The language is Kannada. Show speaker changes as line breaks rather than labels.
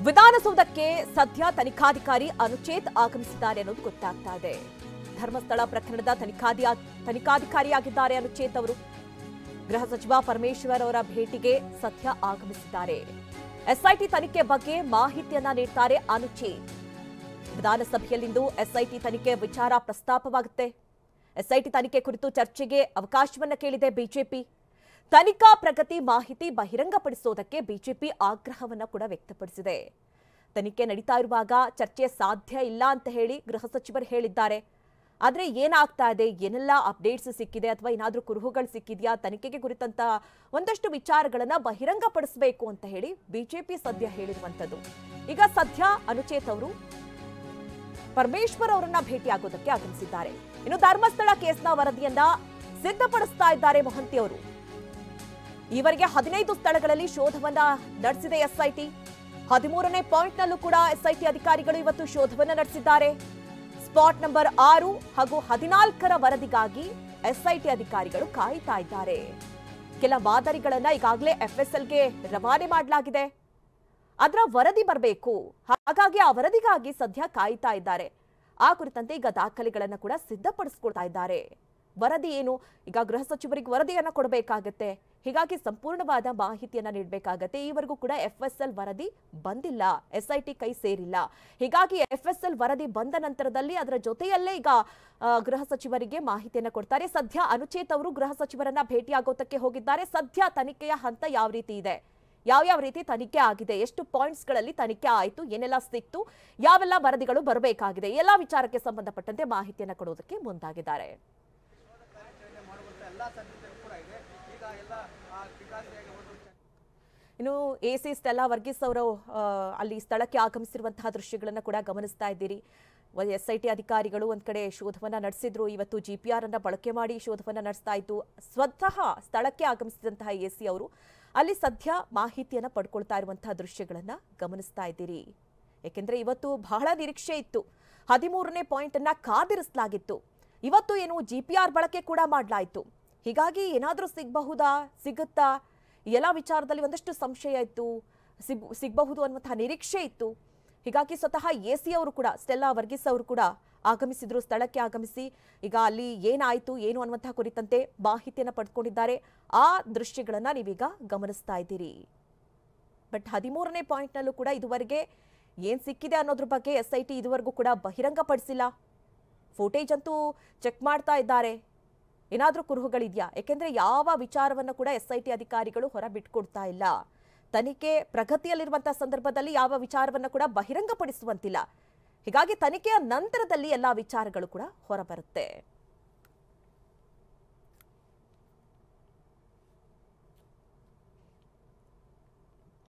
ವಿಧಾನಸೌಧಕ್ಕೆ ಸದ್ಯ ತನಿಖಾಧಿಕಾರಿ ಅನುಚೇತ್ ಆಗಮಿಸಿದ್ದಾರೆ ಅನ್ನೋದು ಗೊತ್ತಾಗ್ತಾ ಇದೆ. ಧರ್ಮಸ್ಥಳ ಪ್ರಕರಣದ ತನಿಖಾಧಿಕಾರಿಯಾಗಿದ್ದಾರೆ ಅನುಚೇತ್ ಅವರು. ಗೃಹ ಸಚಿವ ಪರಮೇಶ್ವರ್ ಅವರ ಭೇಟಿಗೆ ಸದ್ಯ ಆಗಮಿಸಿದ್ದಾರೆ. ಎಸ್ಐಟಿ ತನಿಖೆ ಬಗ್ಗೆ ಮಾಹಿತಿಯನ್ನ ನೀಡ್ತಾರೆ ಅನುಚೇತ್. ವಿಧಾನಸಭೆಯಲ್ಲಿಂದು ಎಸ್ಐಟಿ ತನಿಖೆ ವಿಚಾರ ಪ್ರಸ್ತಾಪವಾಗುತ್ತೆ. ಎಸ್ಐಟಿ ತನಿಖೆ ಕುರಿತು ಚರ್ಚೆಗೆ ಅವಕಾಶವನ್ನ ಕೇಳಿದೆ ಬಿಜೆಪಿ. ತನಿಖಾ ಪ್ರಗತಿ ಮಾಹಿತಿ ಬಹಿರಂಗಪಡಿಸುವುದಕ್ಕೆ ಬಿಜೆಪಿ ಆಗ್ರಹವನ್ನ ಕೂಡ ವ್ಯಕ್ತಪಡಿಸಿದೆ. ತನಿಖೆ ನಡೀತಾ ಇರುವಾಗ ಚರ್ಚೆ ಸಾಧ್ಯ ಇಲ್ಲ ಅಂತ ಹೇಳಿ ಗೃಹ ಸಚಿವರು ಹೇಳಿದ್ದಾರೆ. ಆದರೆ ಏನಾಗ್ತಾ ಇದೆ, ಏನೆಲ್ಲ ಅಪ್ಡೇಟ್ಸ್ ಸಿಕ್ಕಿದೆ ಅಥವಾ ಏನಾದರೂ ಕುರುಹುಗಳು ಸಿಕ್ಕಿದೆಯಾ, ತನಿಖೆಗೆ ಕುರಿತಂತ ಒಂದಷ್ಟು ವಿಚಾರಗಳನ್ನ ಬಹಿರಂಗಪಡಿಸಬೇಕು ಅಂತ ಹೇಳಿ ಬಿಜೆಪಿ ಸದ್ಯ ಹೇಳಿರುವಂಥದ್ದು. ಈಗ ಸದ್ಯ ಅನುಚೇತ್ ಅವರು ಪರಮೇಶ್ವರ್ ಅವರನ್ನ ಭೇಟಿಯಾಗೋದಕ್ಕೆ ಆಗಮಿಸಿದ್ದಾರೆ. ಇನ್ನು ಧರ್ಮಸ್ಥಳ ಕೇಸ್ನ ವರದಿಯನ್ನ ಸಿದ್ಧಪಡಿಸ್ತಾ ಇದ್ದಾರೆ ಮೊಹಂತಿ ಅವರು. ಈವರೆಗೆ 15 ಸ್ಥಳಗಳಲ್ಲಿ ಶೋಧವನ್ನ ನಡೆಸಿದೆ ಎಸ್ಐಟಿ. 13ನೇ ಪಾಯಿಂಟ್ನಲ್ಲೂ ಕೂಡ ಎಸ್ಐಟಿ ಅಧಿಕಾರಿಗಳು ಇವತ್ತು ಶೋಧವನ್ನ ನಡೆಸಿದ್ದಾರೆ. ಸ್ಪಾಟ್ ನಂಬರ್ 6 ಹಾಗೂ 14ರ ವರದಿಗಾಗಿ ಎಸ್ಐಟಿ ಅಧಿಕಾರಿಗಳು ಕಾಯ್ತಾ ಇದ್ದಾರೆ. ಕೆಲ ಮಾದರಿಗಳನ್ನ ಈಗಾಗಲೇ ಎಫ್ಎಸ್ಎಲ್ಗೆ ರವಾನೆ ಮಾಡಲಾಗಿದೆ. ಅದರ ವರದಿ ಬರಬೇಕು, ಹಾಗಾಗಿ ಆ ವರದಿಗಾಗಿ ಸದ್ಯ ಕಾಯ್ತಾ ಇದ್ದಾರೆ. ಆ ಕುರಿತಂತೆ ಈಗ ದಾಖಲೆಗಳನ್ನ ಕೂಡ ಸಿದ್ಧಪಡಿಸಿಕೊಳ್ತಾ ಇದ್ದಾರೆ. ವರದಿ ಏನು, ಈಗ ಗೃಹ ಸಚಿವರಿಗೆ ವರದಿಯನ್ನ ಕೊಡಬೇಕಾಗತ್ತೆ. ಹೀಗಾಗಿ ಸಂಪೂರ್ಣವಾದ ಮಾಹಿತಿಯನ್ನ ನೀಡಬೇಕಾಗತ್ತೆ. ಈವರೆಗೂ ಕೂಡ ಎಫ್ಎಸ್ಎಲ್ ವರದಿ ಬಂದಿಲ್ಲ, ಎಸ್ಐಟಿ ಕೈ ಸೇರಿಲ್ಲ. ಹೀಗಾಗಿ ಎಫ್ಎಸ್ಎಲ್ ವರದಿ ಬಂದ ನಂತರದಲ್ಲಿ ಅದರ ಜೊತೆಯಲ್ಲೇ ಈಗ ಗೃಹ ಸಚಿವರಿಗೆ ಮಾಹಿತಿಯನ್ನ ಕೊಡ್ತಾರೆ. ಸದ್ಯ ಅನುಚೇತ್ ಅವರು ಗೃಹ ಸಚಿವರನ್ನ ಭೇಟಿಯಾಗೋದಕ್ಕೆ ಹೋಗಿದ್ದಾರೆ. ಸದ್ಯ ತನಿಖೆಯ ಹಂತ ಯಾವ ರೀತಿ ಇದೆ, ಯಾವ ರೀತಿ ತನಿಖೆ ಆಗಿದೆ, ಎಷ್ಟು ಪಾಯಿಂಟ್ಸ್ಗಳಲ್ಲಿ ತನಿಖೆ ಆಯಿತು, ಏನೆಲ್ಲ ಸಿಕ್ತು, ಯಾವೆಲ್ಲ ವರದಿಗಳು ಬರಬೇಕಾಗಿದೆ, ಎಲ್ಲ ವಿಚಾರಕ್ಕೆ ಸಂಬಂಧಪಟ್ಟಂತೆ ಮಾಹಿತಿಯನ್ನ ಕೊಡೋದಕ್ಕೆ ಮುಂದಾಗಿದ್ದಾರೆ. ಇನ್ನು ಎಸಿ ಸ್ಟೆಲ್ಲಾ ವರ್ಗೀಸ್ ಅವರು ಅಲ್ಲಿ ಸ್ಥಳಕ್ಕೆ ಆಗಮಿಸಿರುವಂತಹ ದೃಶ್ಯಗಳನ್ನು ಕೂಡ ಗಮನಿಸ್ತಾ ಇದ್ದೀರಿ. ಎಸ್ಐಟಿ ಅಧಿಕಾರಿಗಳು ಒಂದ್ ಕಡೆ ಶೋಧವನ್ನ ನಡೆಸಿದ್ರು. ಇವತ್ತು ಜಿಪಿಆರ್ ಅನ್ನ ಬಳಕೆ ಮಾಡಿ ಶೋಧವನ್ನ ನಡೆಸ್ತಾ ಇತ್ತು. ಸ್ವತಃ ಸ್ಥಳಕ್ಕೆ ಆಗಮಿಸಿದಂತಹ ಎಸಿ ಅವರು ಅಲ್ಲಿ ಸದ್ಯ ಮಾಹಿತಿಯನ್ನ ಪಡ್ಕೊಳ್ತಾ ಇರುವಂತಹ ದೃಶ್ಯಗಳನ್ನ ಗಮನಿಸ್ತಾ ಇದ್ದೀರಿ. ಯಾಕೆಂದ್ರೆ ಇವತ್ತು ಬಹಳ ನಿರೀಕ್ಷೆ ಇತ್ತು. 13ನೇ ಪಾಯಿಂಟ್ ಅನ್ನ ಕಾದಿರಿಸಲಾಗಿತ್ತು. ಇವತ್ತು ಏನು ಜಿಪಿಆರ್ ಬಳಕೆ ಕೂಡ ಮಾಡಲಾಯಿತು. ಹೀಗಾಗಿ ಏನಾದರೂ ಸಿಗುತ್ತಾ, ಎಲ್ಲ ವಿಚಾರದಲ್ಲಿ ಒಂದಷ್ಟು ಸಂಶಯ ಇತ್ತು, ಸಿಗಬಹುದು ಅನ್ನುವಂತಹ ನಿರೀಕ್ಷೆ ಇತ್ತು. ಹೀಗಾಗಿ ಸ್ವತಃ ಎಸಿ ಅವರು ಕೂಡ, ಸ್ಟೆಲ್ಲಾ ವರ್ಗೀಸ್ ಅವರು ಕೂಡ ಆಗಮಿಸಿದ್ರು. ಸ್ಥಳಕ್ಕೆ ಆಗಮಿಸಿ ಈಗ ಅಲ್ಲಿ ಏನಾಯಿತು ಏನು ಅನ್ನುವಂತಹ ಕುರಿತಂತೆ ಮಾಹಿತಿಯನ್ನು ಪಡೆದುಕೊಂಡಿದ್ದಾರೆ. ಆ ದೃಶ್ಯಗಳನ್ನ ನೀವೀಗ ಗಮನಿಸ್ತಾ ಇದ್ದೀರಿ. ಬಟ್ 13ನೇ ಪಾಯಿಂಟ್ನಲ್ಲೂ ಕೂಡ ಇದುವರೆಗೆ ಏನ್ ಸಿಕ್ಕಿದೆ ಅನ್ನೋದ್ರ ಬಗ್ಗೆ ಎಸ್ಐಟಿ ಇದುವರೆಗೂ ಕೂಡ ಬಹಿರಂಗಪಡಿಸಿಲ್ಲ. ಫುಟೇಜ್ ಅಂತೂ ಚೆಕ್ ಮಾಡ್ತಾ ಇದ್ದಾರೆ. ಏನಾದರೂ ಕುರುಹುಗಳಿದೆಯಾ? ಯಾಕೆಂದ್ರೆ ಯಾವ ವಿಚಾರವನ್ನು ಕೂಡ ಎಸ್ಐಟಿ ಅಧಿಕಾರಿಗಳು ಹೊರ ಬಿಟ್ಕೊಡ್ತಾ ಇಲ್ಲ. ತನಿಖೆ ಪ್ರಗತಿಯಲ್ಲಿರುವಂತಹ ಸಂದರ್ಭದಲ್ಲಿ ಯಾವ ವಿಚಾರವನ್ನು ಕೂಡ ಬಹಿರಂಗಪಡಿಸುವಂತಿಲ್ಲ. ಹೀಗಾಗಿ ತನಿಖೆಯ ನಂತರದಲ್ಲಿ ಎಲ್ಲಾ ವಿಚಾರಗಳು ಕೂಡ ಹೊರಬರುತ್ತೆ.